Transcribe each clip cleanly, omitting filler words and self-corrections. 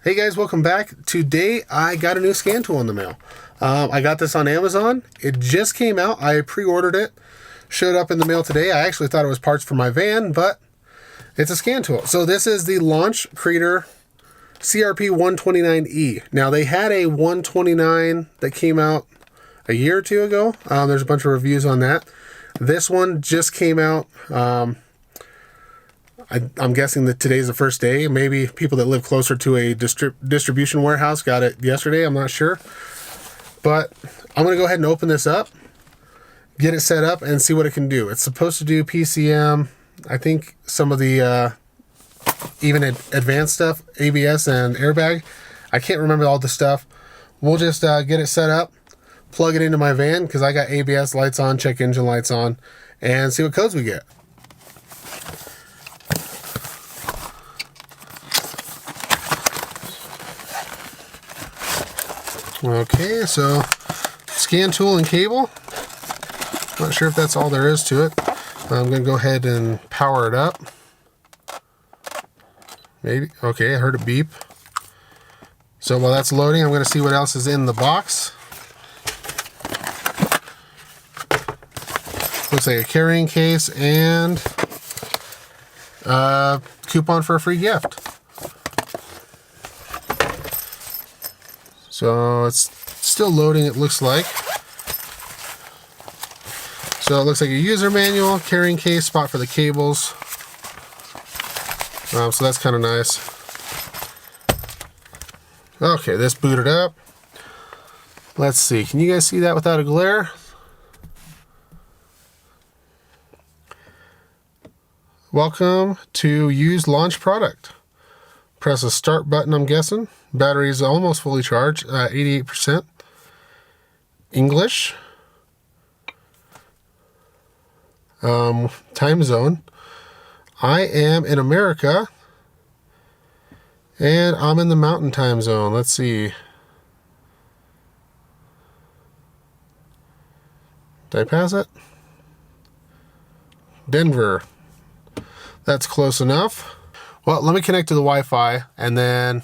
Hey guys, welcome back. Today I got a new scan tool in the mail. I got this on Amazon. It just came out. I pre-ordered it. Showed up in the mail today. I actually thought it was parts for my van, but it's a scan tool. So this is the Launch CRP129e. Now they had a 129 that came out a year or two ago. There's a bunch of reviews on that. This one just came out. I'm guessing that today's the first day. Maybe people that live closer to a distribution warehouse got it yesterday. I'm not sure. But I'm going to go ahead and open this up, get it set up, and see what it can do. It's supposed to do PCM, I think some of the even advanced stuff, ABS and airbag. I can't remember all the stuff. We'll just get it set up, plug it into my van because I got ABS lights on, check engine lights on, and see what codes we get. Okay, so scan tool and cable. Not sure if that's all there is to it. I'm going to go ahead and power it up. Maybe. Okay, I heard a beep. So while that's loading, I'm going to see what else is in the box. Looks like a carrying case and a coupon for a free gift. So it's still loading, it looks like. So it looks like a user manual, carrying case, spot for the cables. So that's kind of nice. Okay, this booted up. Let's see, can you guys see that without a glare? Welcome to use launch product. Press the start button, I'm guessing. Battery is almost fully charged, 88%. English. Time zone. I am in America. And I'm in the mountain time zone. Let's see. Did I pass it? Denver. That's close enough. Well, let me connect to the Wi-Fi and then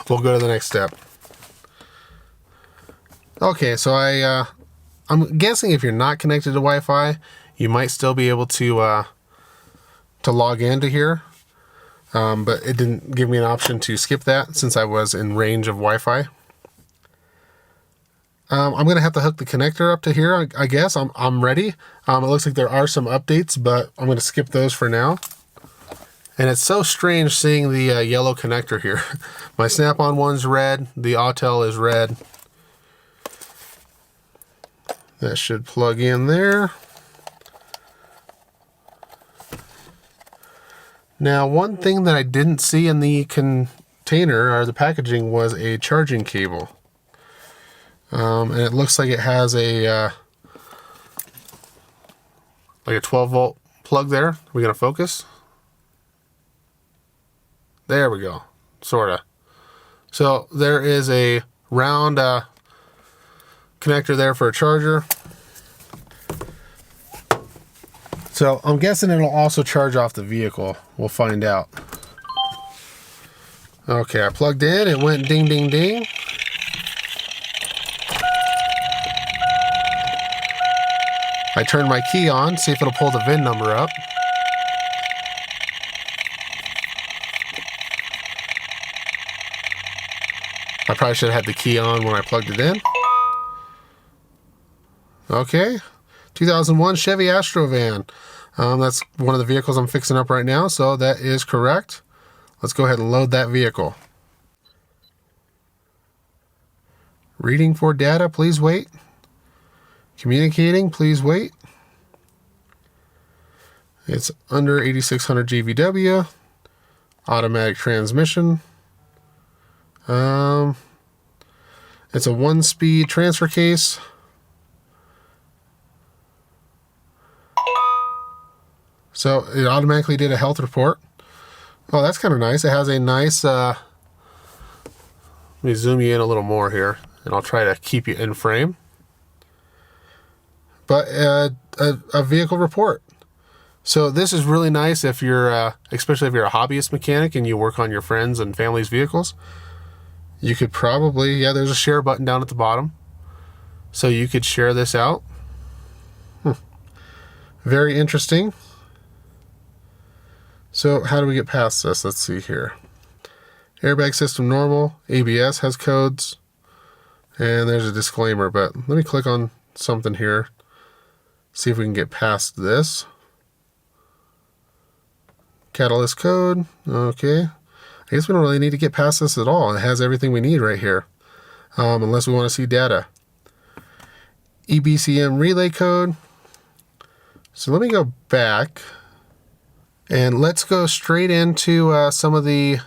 we'll go to the next step. Okay, so I'm guessing if you're not connected to Wi-Fi, you might still be able to log into here, but it didn't give me an option to skip that since I was in range of Wi-Fi. I'm gonna have to hook the connector up to here. I guess I'm ready. It looks like there are some updates, but I'm gonna skip those for now. And it's so strange seeing the yellow connector here. My snap-on one's red, the Autel is red. That should plug in there. Now, one thing that I didn't see in the container or the packaging was a charging cable. And it looks like it has a like a 12-volt plug there. Are we gonna focus? There we go, sorta. So there is a round connector there for a charger. So I'm guessing it'll also charge off the vehicle. We'll find out. Okay, I plugged in, it went ding, ding, ding. I turned my key on, see if it'll pull the VIN number up. I probably should have had the key on when I plugged it in. Okay, 2001 Chevy Astro van. That's one of the vehicles I'm fixing up right now, so that is correct. Let's go ahead and load that vehicle. Reading for data, please wait. Communicating, please wait. It's under 8600 GVW. Automatic transmission. It's a 1-speed transfer case. So it automatically did a health report. Oh, that's kind of nice. It has a nice, let me zoom you in a little more here, and I'll try to keep you in frame. But a vehicle report. So this is really nice if you're, especially if you're a hobbyist mechanic and you work on your friends and family's vehicles. You could probably, yeah, there's a share button down at the bottom. So you could share this out. Very interesting. So how do we get past this? Let's see here. Airbag system normal. ABS has codes. And there's a disclaimer, but let me click on something here. See if we can get past this. Catalyst code. Okay. I guess we don't really need to get past this at all. It has everything we need right here. Unless we want to see data. EBCM relay code. So let me go back and let's go straight into some of the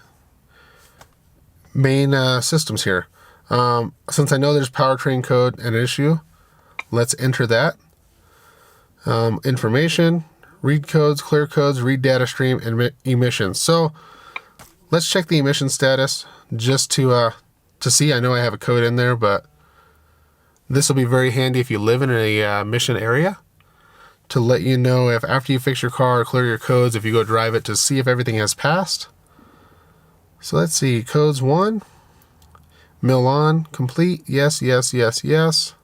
main systems here. Since I know there's powertrain code an issue, let's enter that. Information, read codes, clear codes, read data stream, and emissions. So let's check the emission status just to see. I know I have a code in there, but this will be very handy if you live in a emission area, to let you know if after you fix your car or clear your codes, if you go drive it, to see if everything has passed. So let's see, codes 1, mill on, complete, yes, yes, yes, yes.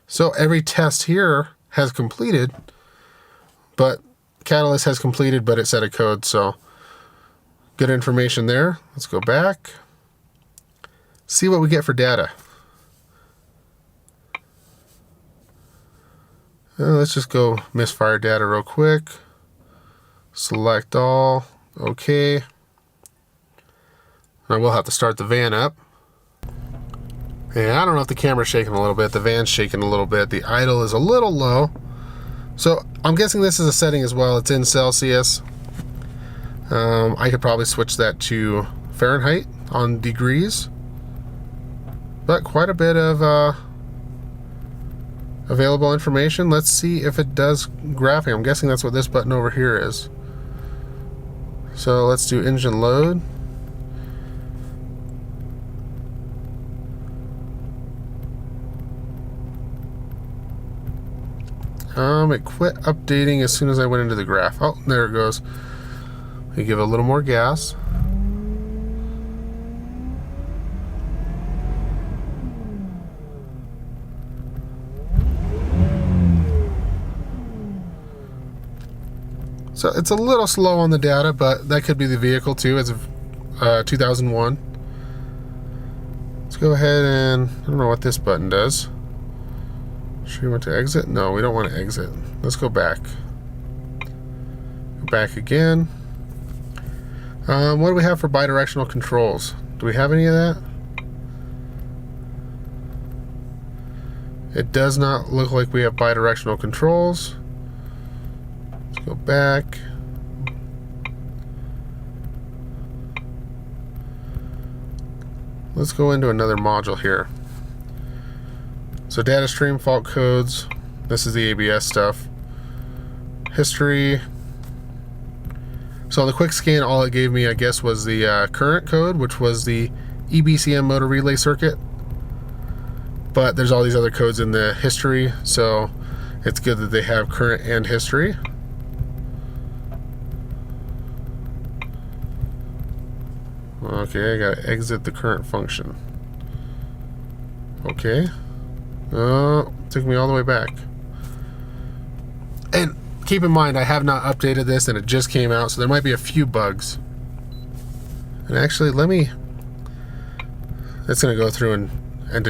So every test here has completed, but Catalyst has completed, but it set a code, so good information there. Let's go back. See what we get for data. Let's just go misfire data real quick. Select all. Okay. I will have to start the van up. And I don't know if the camera's shaking a little bit. The van's shaking a little bit. The idle is a little low. So I'm guessing this is a setting as well. It's in Celsius. I could probably switch that to Fahrenheit on degrees. But quite a bit of available information. Let's see if it does graphing. I'm guessing that's what this button over here is. So let's do engine load. It quit updating as soon as I went into the graph. Oh, there it goes. We give it a little more gas. So it's a little slow on the data, but that could be the vehicle too. It's 2001. Let's go ahead and, I don't know what this button does. Sure you want to exit? No, we don't want to exit. Let's go back. Go back again. What do we have for bi-directional controls? Do we have any of that? It does not look like we have bi-directional controls. Let's go back. Let's go into another module here. So data stream, fault codes. This is the ABS stuff. History. So on the quick scan, all it gave me, I guess, was the current code, which was the EBCM motor relay circuit. But there's all these other codes in the history, so it's good that they have current and history. Okay, I gotta exit the current function. Okay. Oh, took me all the way back. And keep in mind, I have not updated this and it just came out, so there might be a few bugs. And actually, it's gonna go through and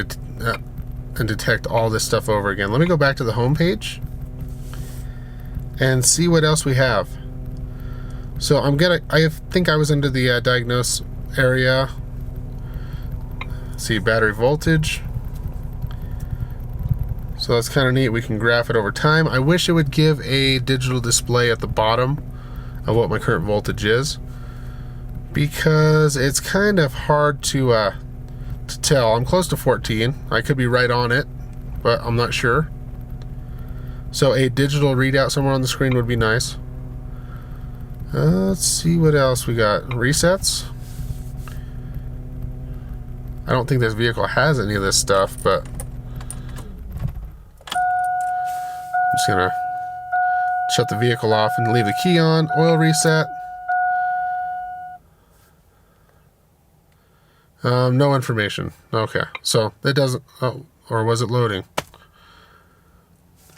detect all this stuff over again. Let me go back to the home page and see what else we have. So I think I was into the diagnose area. See battery voltage. So that's kind of neat. We can graph it over time. I wish it would give a digital display at the bottom of what my current voltage is, because it's kind of hard to tell. I'm close to 14. I could be right on it, but I'm not sure. So a digital readout somewhere on the screen would be nice. Let's see what else we got. Resets. I don't think this vehicle has any of this stuff, but just gonna shut the vehicle off and leave the key on. Oil reset. No information. Okay, so it doesn't. Oh, or was it loading?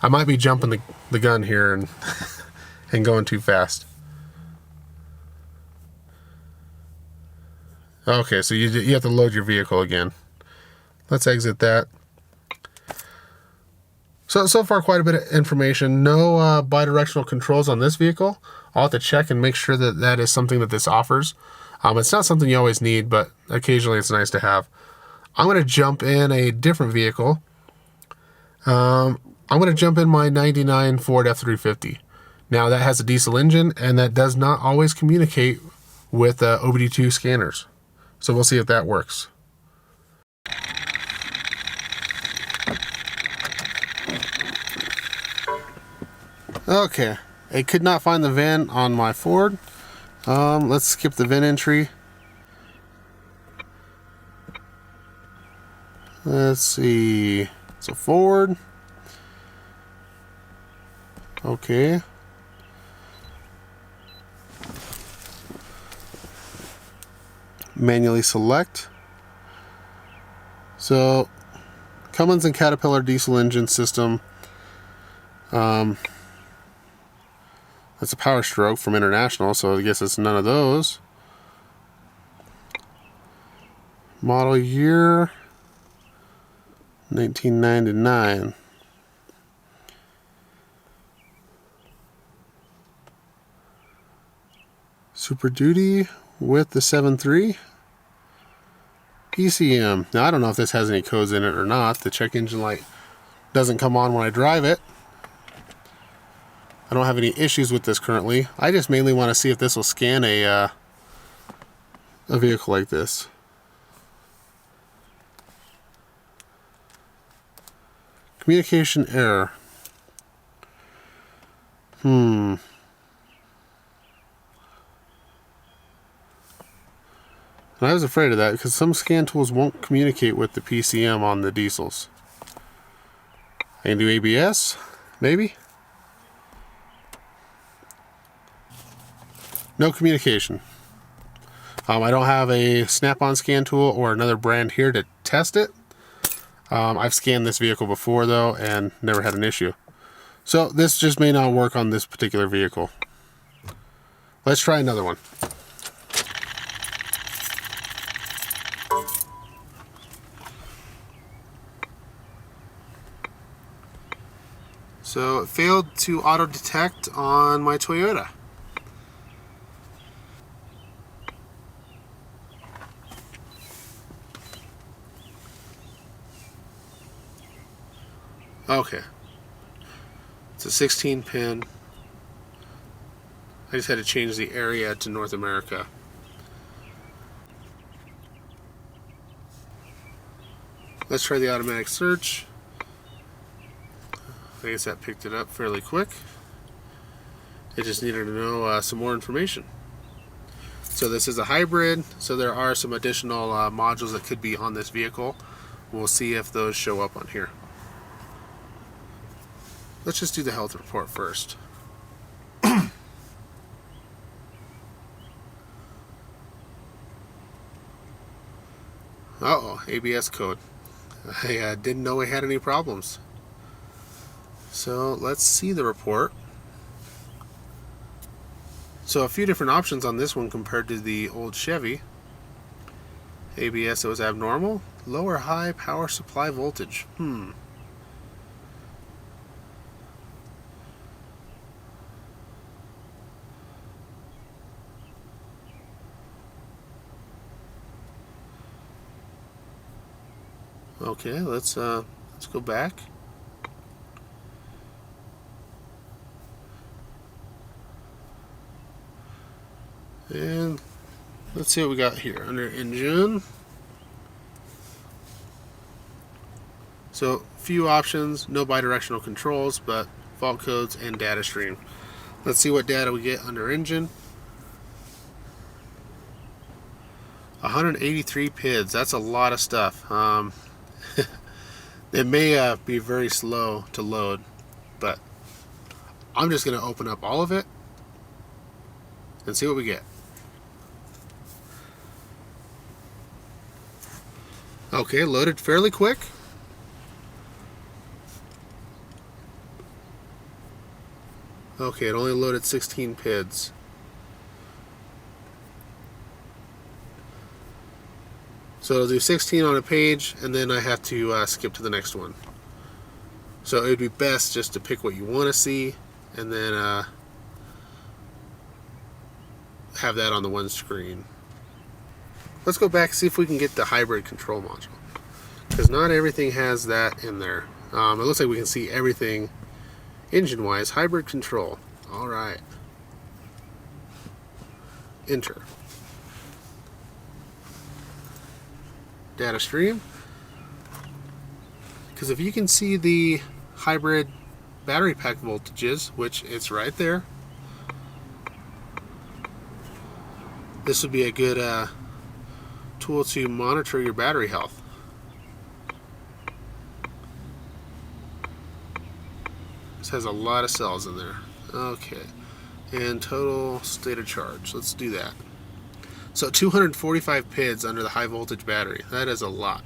I might be jumping the gun here and and going too fast. Okay, so you have to load your vehicle again. Let's exit that. So far, quite a bit of information. No bi-directional controls on this vehicle. I'll have to check and make sure that that is something that this offers. It's not something you always need, but occasionally it's nice to have. I'm going to jump in a different vehicle. I'm going to jump in my 99 Ford F350. Now that has a diesel engine and that does not always communicate with OBD2 scanners. So we'll see if that works. Okay, I could not find the VIN on my Ford. Let's skip the VIN entry. Let's see. It's a Ford. Okay. Manually select. So, Cummins and Caterpillar diesel engine system. That's a Power Stroke from International, so I guess it's none of those. Model year 1999. Super Duty with the 7.3. PCM. Now I don't know if this has any codes in it or not. The check engine light doesn't come on when I drive it. I don't have any issues with this currently. I just mainly want to see if this will scan a vehicle like this. Communication error. I was afraid of that because some scan tools won't communicate with the PCM on the diesels. I can do ABS, maybe? No communication. I don't have a snap-on scan tool or another brand here to test it. I've scanned this vehicle before though and never had an issue. So this just may not work on this particular vehicle. Let's try another one. So it failed to auto detect on my Toyota. Okay. It's a 16 pin. I just had to change the area to North America. Let's try the automatic search. I guess that picked it up fairly quick. It just needed to know some more information. So this is a hybrid, so there are some additional modules that could be on this vehicle. We'll see if those show up on here. Let's just do the health report first. Uh-oh, ABS code. I didn't know we had any problems. So let's see the report. So a few different options on this one compared to the old Chevy. ABS that was abnormal. Low or high power supply voltage. Okay, let's go back. And let's see what we got here under engine. So few options, no bi-directional controls, but fault codes and data stream. Let's see what data we get under engine. 183 PIDs, that's a lot of stuff. It may be very slow to load, but I'm just going to open up all of it and see what we get. Okay, loaded fairly quick. Okay, it only loaded 16 PIDs. So it'll do 16 on a page, and then I have to skip to the next one. So it would be best just to pick what you want to see, and then have that on the one screen. Let's go back and see if we can get the hybrid control module, because not everything has that in there. It looks like we can see everything engine-wise. Hybrid control. All right. Enter. Data stream. Because if you can see the hybrid battery pack voltages, which it's right there, this would be a good tool to monitor your battery health. This has a lot of cells in there. Okay, and total state of charge. Let's do that. So 245 PIDs under the high voltage battery. That is a lot.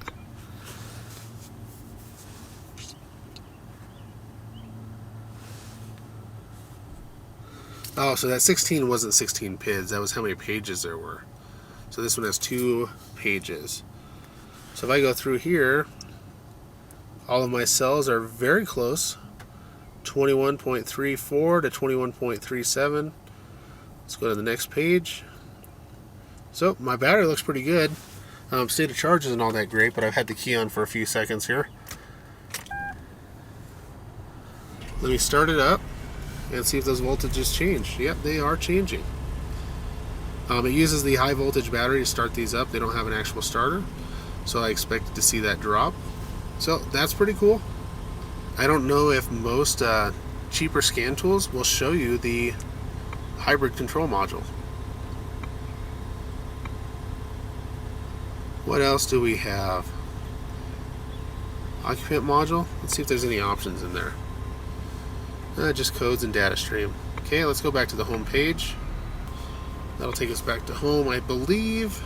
Oh, so that 16 wasn't 16 PIDs. That was how many pages there were. So this one has 2 pages. So if I go through here, all of my cells are very close. 21.34 to 21.37. Let's go to the next page. So my battery looks pretty good. State of charge isn't all that great, but I've had the key on for a few seconds here. Let me start it up and see if those voltages change. Yep, they are changing. It uses the high voltage battery to start these up. They don't have an actual starter, so I expected to see that drop. So that's pretty cool. I don't know if most cheaper scan tools will show you the hybrid control module. What else do we have? Occupant module. Let's see if there's any options in there. Just codes and data stream. Okay, let's go back to the home page. That'll take us back to home, I believe.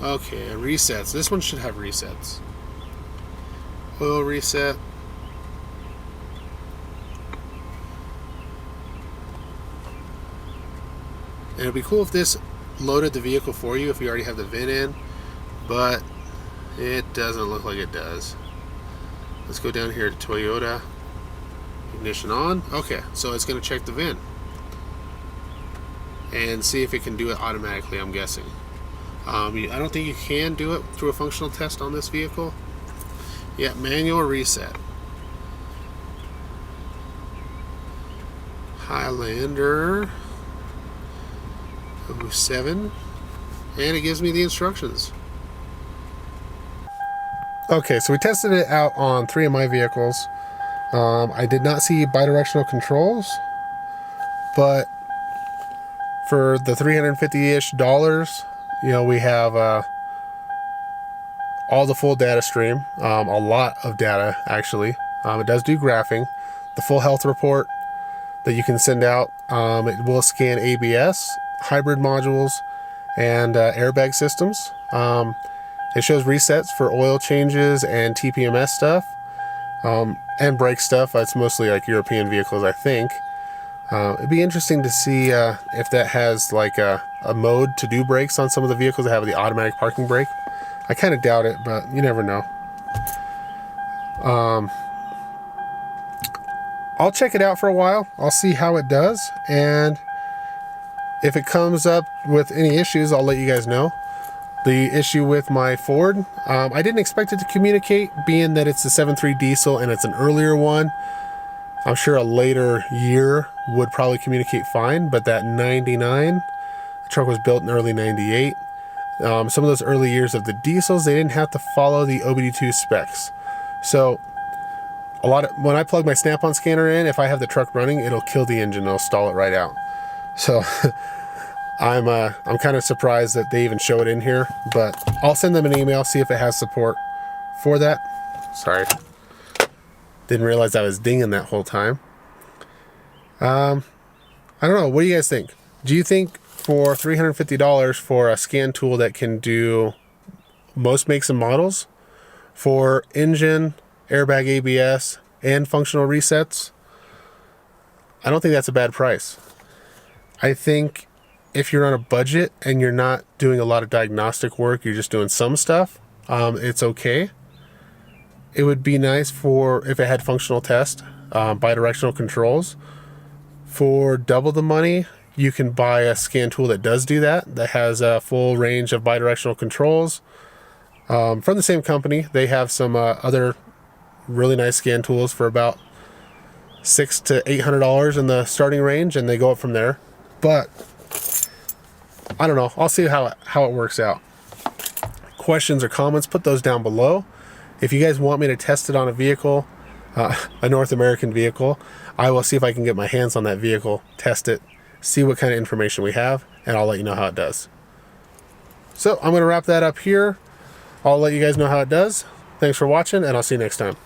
Okay, resets. This one should have resets. Oil reset. And it'd be cool if this loaded the vehicle for you if you already have the VIN in, but it doesn't look like it does. Let's go down here to Toyota. Ignition on. Okay, so it's going to check the VIN and see if it can do it automatically, I'm guessing. I don't think you can do it through a functional test on this vehicle. Yeah, manual reset. Highlander 07, and it gives me the instructions. Okay, so we tested it out on 3 of my vehicles. I did not see bi-directional controls, but for the $350-ish, you know, we have all the full data stream, a lot of data actually. It does do graphing, the full health report that you can send out. It will scan ABS, hybrid modules, and airbag systems. It shows resets for oil changes and TPMS stuff, and brake stuff. It's mostly like European vehicles, I think. It'd be interesting to see if that has like a mode to do brakes on some of the vehicles that have the automatic parking brake. I kind of doubt it, but you never know. I'll check it out for a while. I'll see how it does, and if it comes up with any issues, I'll let you guys know. The issue with my Ford, I didn't expect it to communicate, being that it's a 7.3 diesel and it's an earlier one. I'm sure a later year would probably communicate fine, but that 99, the truck was built in early 98. Some of those early years of the diesels, they didn't have to follow the OBD2 specs. So when I plug my Snap-on scanner in, if I have the truck running, it'll kill the engine, it'll stall it right out. So I'm kind of surprised that they even show it in here, but I'll send them an email, see if it has support for that. Sorry. Didn't realize I was dinging that whole time. I don't know. What do you guys think? Do you think for $350 for a scan tool that can do most makes and models for engine, airbag, ABS, and functional resets, I don't think that's a bad price. I think if you're on a budget and you're not doing a lot of diagnostic work, you're just doing some stuff, it's okay. It would be nice for if it had functional test, bi-directional controls. For double the money, you can buy a scan tool that does do that has a full range of bi-directional controls. From the same company, they have some other really nice scan tools for about $600 to $800 in the starting range, and they go up from there. But I don't know. I'll see how it works out. Questions or comments, put those down below. If you guys want me to test it on a vehicle, a North American vehicle, I will see if I can get my hands on that vehicle, test it, see what kind of information we have, and I'll let you know how it does. So I'm going to wrap that up here. I'll let you guys know how it does. Thanks for watching, and I'll see you next time.